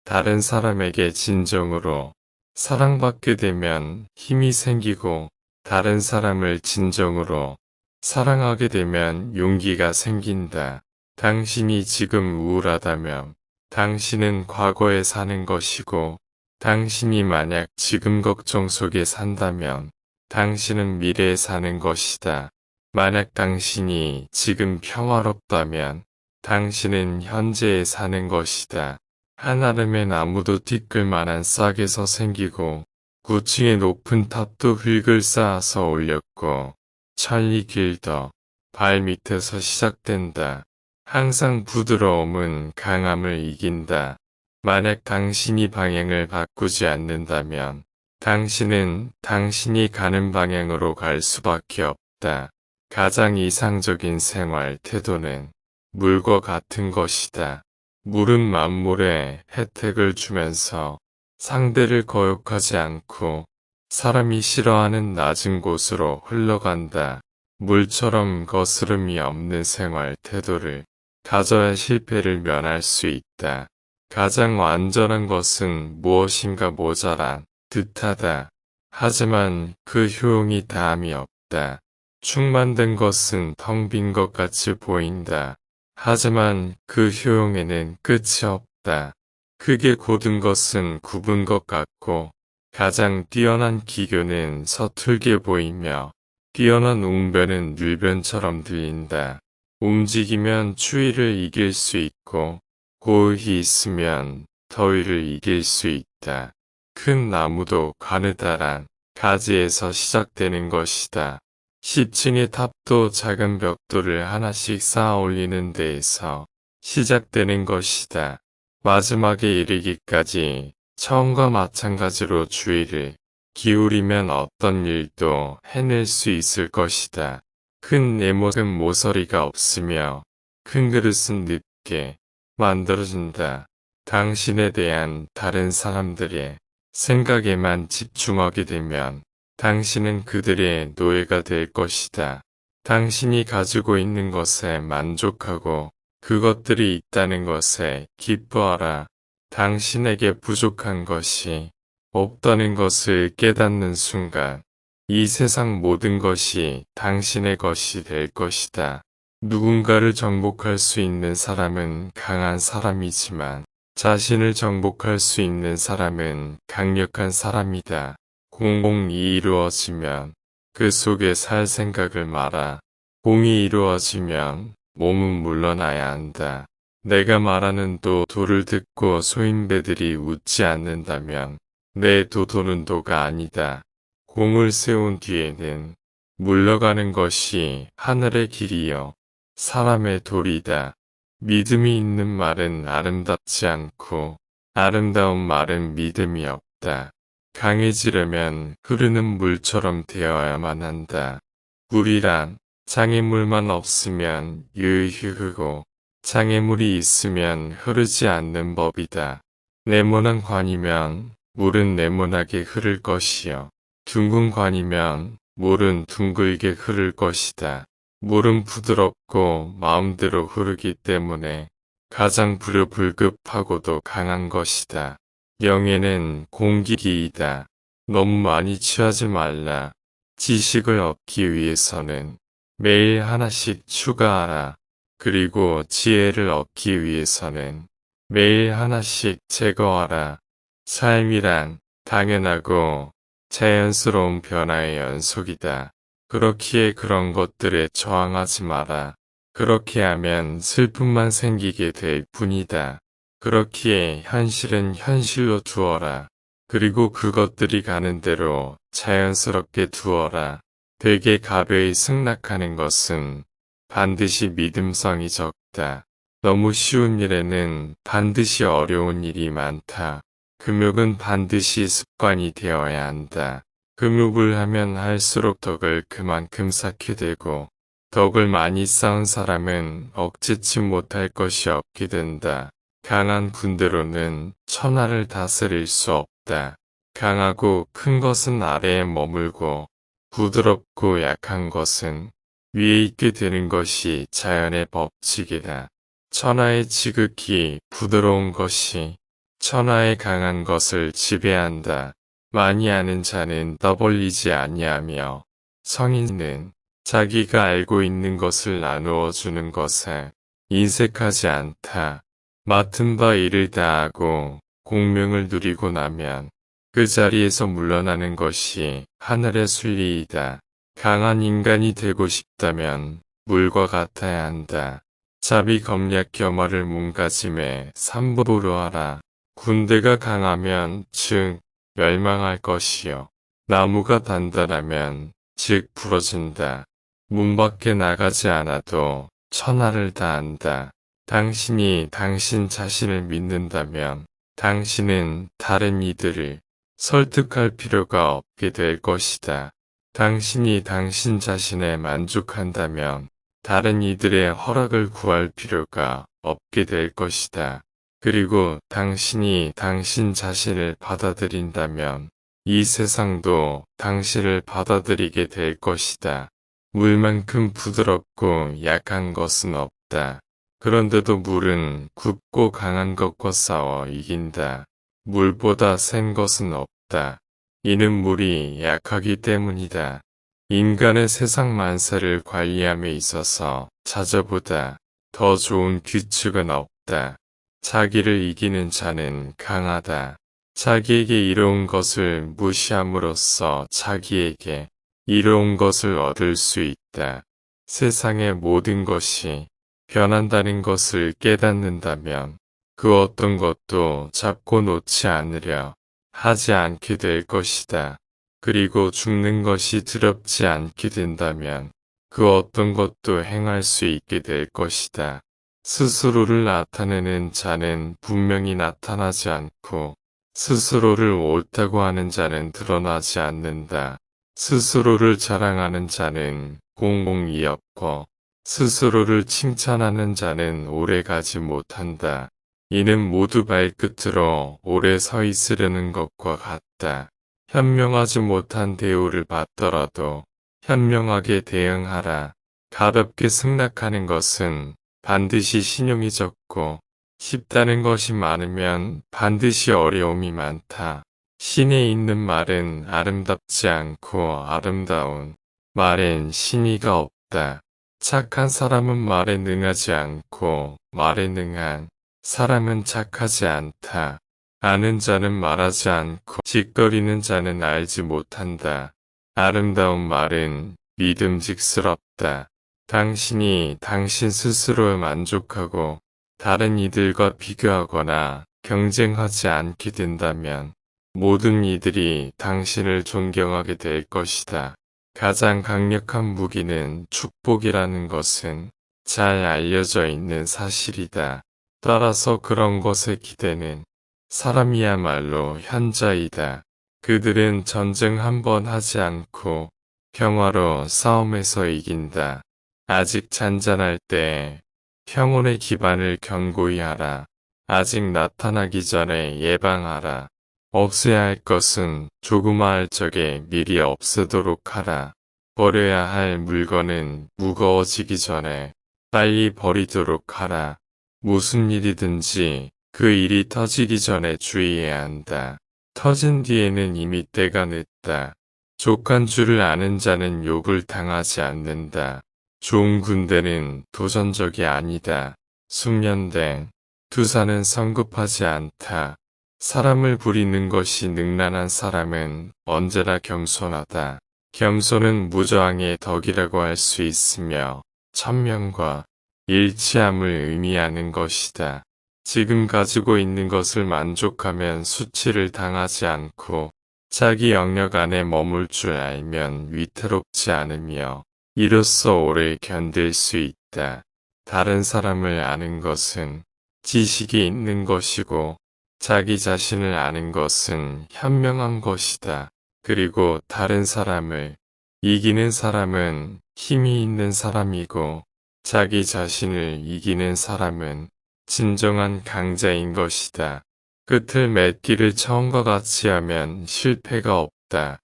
다른 사람에게 진정으로 사랑받게 되면 힘이 생기고 다른 사람을 진정으로 사랑하게 되면 용기가 생긴다. 당신이 지금 우울하다면 당신은 과거에 사는 것이고 당신이 만약 지금 걱정 속에 산다면 당신은 미래에 사는 것이다. 만약 당신이 지금 평화롭다면 당신은 현재에 사는 것이다. 한아름의 나무도 티끌 만한 싹에서 생기고 9층의 높은 탑도 흙을 쌓아서 올렸고 천리 길더 발 밑에서 시작된다. 항상 부드러움은 강함을 이긴다. 만약 당신이 방향을 바꾸지 않는다면 당신은 당신이 가는 방향으로 갈 수밖에 없다. 가장 이상적인 생활 태도는 물과 같은 것이다. 물은 만물에 혜택을 주면서 상대를 거역하지 않고 사람이 싫어하는 낮은 곳으로 흘러간다. 물처럼 거스름이 없는 생활 태도를 가져야 실패를 면할 수 있다. 가장 완전한 것은 무엇인가 모자란 듯하다. 하지만 그 효용이 다함이 없다. 충만된 것은 텅 빈 것 같이 보인다. 하지만 그 효용에는 끝이 없다. 크게 곧은 것은 굽은 것 같고 가장 뛰어난 기교는 서툴게 보이며 뛰어난 웅변은 눌변처럼 들린다. 움직이면 추위를 이길 수 있고 고울이 있으면 더위를 이길 수 있다. 큰 나무도 가느다란 가지에서 시작되는 것이다. 10층의 탑도 작은 벽돌을 하나씩 쌓아 올리는 데에서 시작되는 것이다. 마지막에 이르기까지 처음과 마찬가지로 주의를 기울이면 어떤 일도 해낼 수 있을 것이다. 큰 네모은 모서리가 없으며 큰 그릇은 늦게 만들어진다. 당신에 대한 다른 사람들의 생각에만 집중하게 되면 당신은 그들의 노예가 될 것이다. 당신이 가지고 있는 것에 만족하고 그것들이 있다는 것에 기뻐하라. 당신에게 부족한 것이 없다는 것을 깨닫는 순간 이 세상 모든 것이 당신의 것이 될 것이다. 누군가를 정복할 수 있는 사람은 강한 사람이지만 자신을 정복할 수 있는 사람은 강력한 사람이다. 공이 이루어지면 그 속에 살 생각을 마라. 공이 이루어지면 몸은 물러나야 한다. 내가 말하는 도를 듣고 소인배들이 웃지 않는다면 내 도는 도가 아니다. 공을 세운 뒤에는 물러가는 것이 하늘의 길이요 사람의 도리다. 믿음이 있는 말은 아름답지 않고 아름다운 말은 믿음이 없다. 강해지려면 흐르는 물처럼 되어야만 한다. 물이란 장애물만 없으면 유유히 흐르고 장애물이 있으면 흐르지 않는 법이다. 네모난 관이면 물은 네모나게 흐를 것이요. 둥근 관이면 물은 둥글게 흐를 것이다. 물은 부드럽고 마음대로 흐르기 때문에 가장 불급하고도 강한 것이다. 영에는 공기이다. 너무 많이 취하지 말라. 지식을 얻기 위해서는 매일 하나씩 추가하라. 그리고 지혜를 얻기 위해서는 매일 하나씩 제거하라. 삶이란 당연하고 자연스러운 변화의 연속이다. 그렇기에 그런 것들에 저항하지 마라. 그렇게 하면 슬픔만 생기게 될 뿐이다. 그렇기에 현실은 현실로 두어라. 그리고 그것들이 가는 대로 자연스럽게 두어라. 되게 가벼이 승낙하는 것은 반드시 믿음성이 적다. 너무 쉬운 일에는 반드시 어려운 일이 많다. 금욕은 반드시 습관이 되어야 한다. 금욕을 하면 할수록 덕을 그만큼 쌓게 되고 덕을 많이 쌓은 사람은 억제치 못할 것이 없게 된다. 강한 군대로는 천하를 다스릴 수 없다. 강하고 큰 것은 아래에 머물고 부드럽고 약한 것은 위에 있게 되는 것이 자연의 법칙이다. 천하의 지극히 부드러운 것이 천하의 강한 것을 지배한다. 많이 아는 자는 떠벌리지 아니하며 성인은 자기가 알고 있는 것을 나누어 주는 것에 인색하지 않다. 맡은 바 일을 다하고 공명을 누리고 나면 그 자리에서 물러나는 것이 하늘의 순리이다. 강한 인간이 되고 싶다면 물과 같아야 한다. 자비 검략 겸허를 몸가짐에 삼보로 하라. 군대가 강하면 즉 멸망할 것이요. 나무가 단단하면 즉 부러진다. 문 밖에 나가지 않아도 천하를 다 안다. 당신이 당신 자신을 믿는다면 당신은 다른 이들을 설득할 필요가 없게 될 것이다. 당신이 당신 자신에 만족한다면 다른 이들의 허락을 구할 필요가 없게 될 것이다. 그리고 당신이 당신 자신을 받아들인다면 이 세상도 당신을 받아들이게 될 것이다. 물만큼 부드럽고 약한 것은 없다. 그런데도 물은 굽고 강한 것과 싸워 이긴다. 물보다 센 것은 없다. 이는 물이 약하기 때문이다. 인간의 세상 만사를 관리함에 있어서 자저보다 더 좋은 규칙은 없다. 자기를 이기는 자는 강하다. 자기에게 이로운 것을 무시함으로써 자기에게 이로운 것을 얻을 수 있다. 세상의 모든 것이 변한다는 것을 깨닫는다면 그 어떤 것도 잡고 놓지 않으려 하지 않게 될 것이다. 그리고 죽는 것이 두렵지 않게 된다면 그 어떤 것도 행할 수 있게 될 것이다. 스스로를 나타내는 자는 분명히 나타나지 않고 스스로를 옳다고 하는 자는 드러나지 않는다. 스스로를 자랑하는 자는 공공이 없고 스스로를 칭찬하는 자는 오래가지 못한다. 이는 모두 발끝으로 오래 서 있으려는 것과 같다. 현명하지 못한 대우를 받더라도 현명하게 대응하라. 가볍게 승낙하는 것은 반드시 신용이 적고 쉽다는 것이 많으면 반드시 어려움이 많다. 신에 있는 말은 아름답지 않고 아름다운 말엔 신의가 없다. 착한 사람은 말에 능하지 않고 말에 능한 사람은 착하지 않다. 아는 자는 말하지 않고 짓거리는 자는 알지 못한다. 아름다운 말은 믿음직스럽다. 당신이 당신 스스로에 만족하고 다른 이들과 비교하거나 경쟁하지 않게 된다면 모든 이들이 당신을 존경하게 될 것이다. 가장 강력한 무기는 축복이라는 것은 잘 알려져 있는 사실이다. 따라서 그런 것에 기대는 사람이야말로 현자이다. 그들은 전쟁 한 번 하지 않고 평화로 싸움에서 이긴다. 아직 잔잔할 때 평온의 기반을 견고히 하라. 아직 나타나기 전에 예방하라. 없애야 할 것은 조그마할 적에 미리 없애도록 하라. 버려야 할 물건은 무거워지기 전에 빨리 버리도록 하라. 무슨 일이든지 그 일이 터지기 전에 주의해야 한다. 터진 뒤에는 이미 때가 늦다. 족한 줄을 아는 자는 욕을 당하지 않는다. 좋은 군대는 도전적이 아니다. 숙련된 투사는 성급하지 않다. 사람을 부리는 것이 능란한 사람은 언제나 겸손하다. 겸손은 무저항의 덕이라고 할 수 있으며 천명과 일치함을 의미하는 것이다. 지금 가지고 있는 것을 만족하면 수치를 당하지 않고 자기 영역 안에 머물 줄 알면 위태롭지 않으며 이로써 오래 견딜 수 있다. 다른 사람을 아는 것은 지식이 있는 것이고 자기 자신을 아는 것은 현명한 것이다. 그리고 다른 사람을 이기는 사람은 힘이 있는 사람이고 자기 자신을 이기는 사람은 진정한 강자인 것이다. 끝을 맺기를 처음과 같이 하면 실패가 없다.